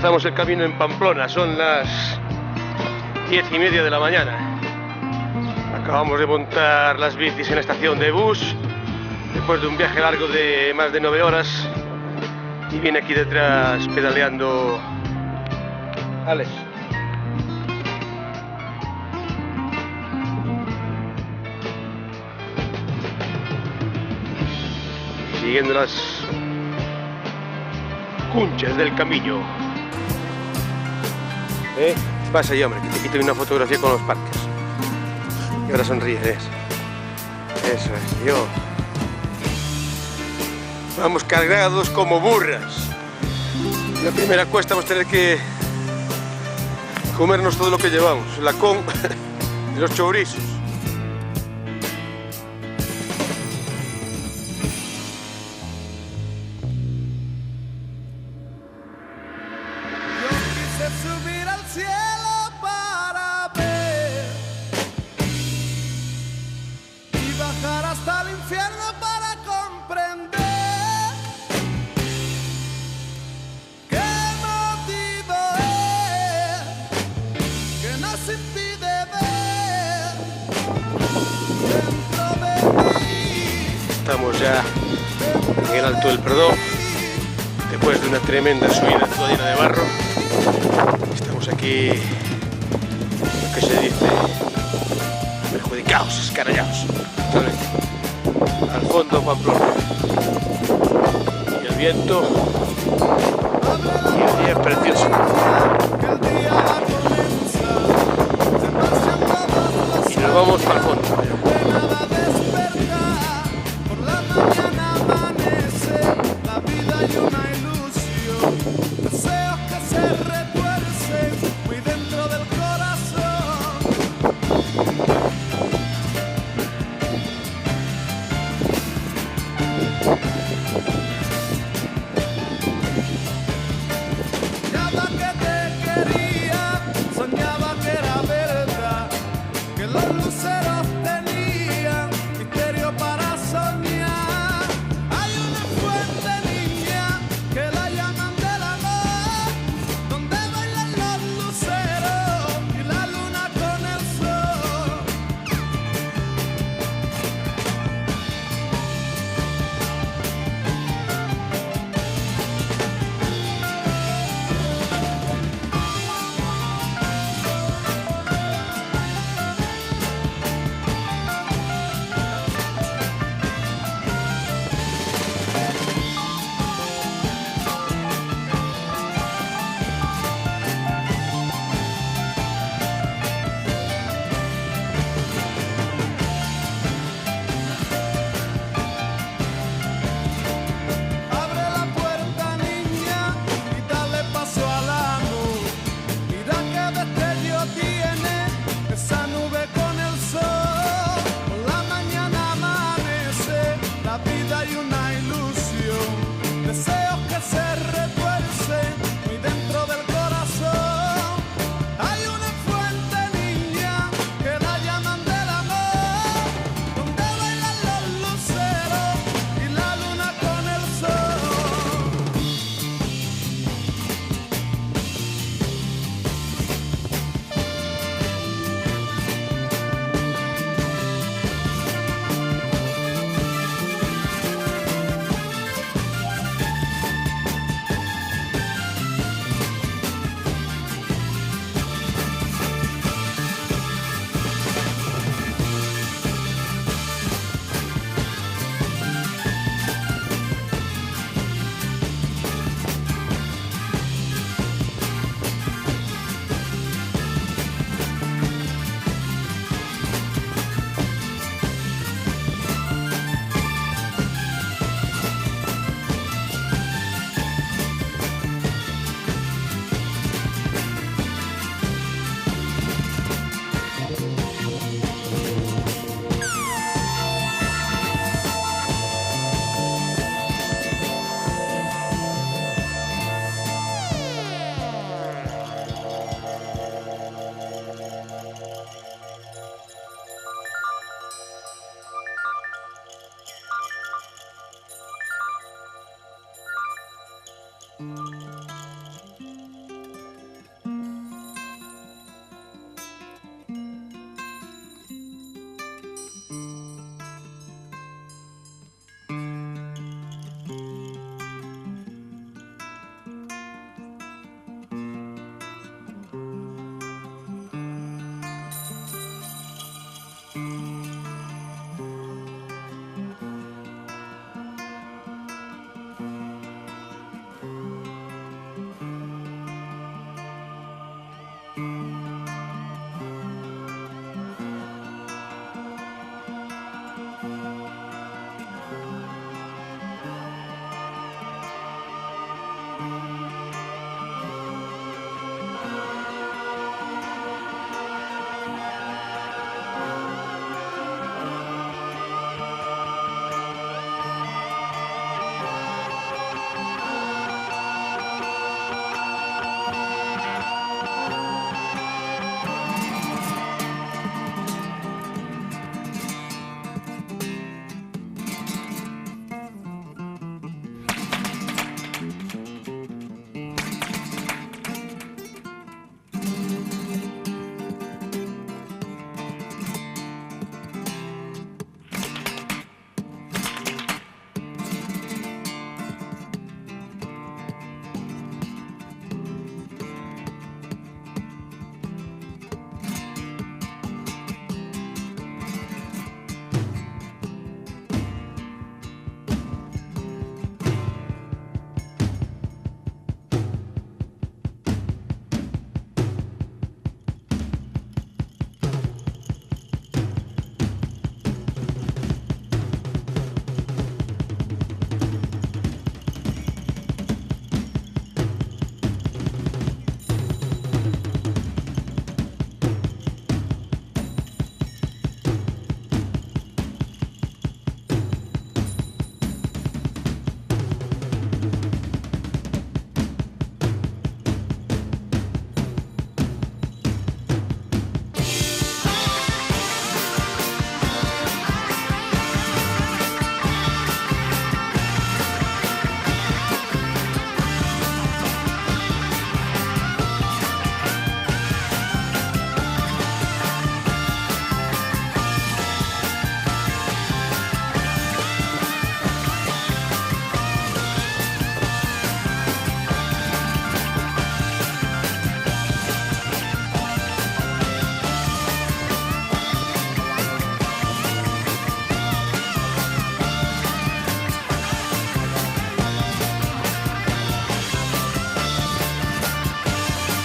Empezamos el camino en Pamplona, son las 10:30 de la mañana. Acabamos de montar las bicis en la estación de bus, después de un viaje largo de más de 9 horas. Y viene aquí detrás pedaleando Alex. Siguiendo las cunchas del camino. Pasa ya, hombre, que te quito una fotografía con los parques. Y ahora sonríes. Eso es, yo. Vamos cargados como burras. La primera cuesta vamos a tener que comernos todo lo que llevamos. La con de los chourizos. Subir al cielo para ver y bajar hasta el infierno para comprender qué motivo es que nos impide ver dentro de mí. Estamos ya en el Alto del Perdón, después de una tremenda subida toda llena de barro. Estamos aquí, lo que se dice, perjudicados, escarallados. Al fondo Pamplona. Y el viento, y el día es precioso. Y nos vamos para el fondo. Ya va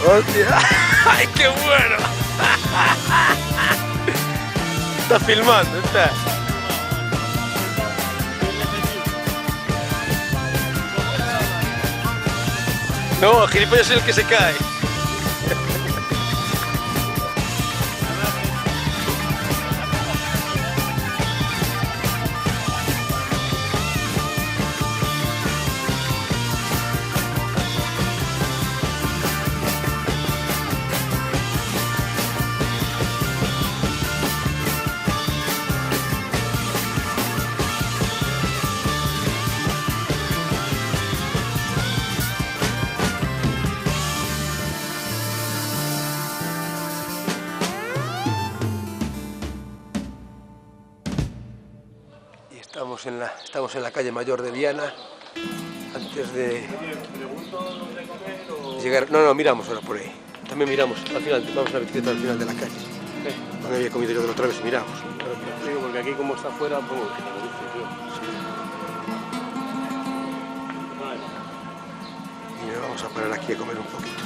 ¡Hostia! ¡Ay, qué bueno! Está filmando, está. No, gilipollas es el que se cae. Estamos en la calle Mayor de Viana, antes de llegar. No, miramos ahora por ahí. También miramos, al final, vamos a la bicicleta al final de la calle. Donde había comido yo de la otra vez y miramos. Digo, porque aquí como está afuera, pues como dices, tío. Y nos vamos a parar aquí a comer un poquito.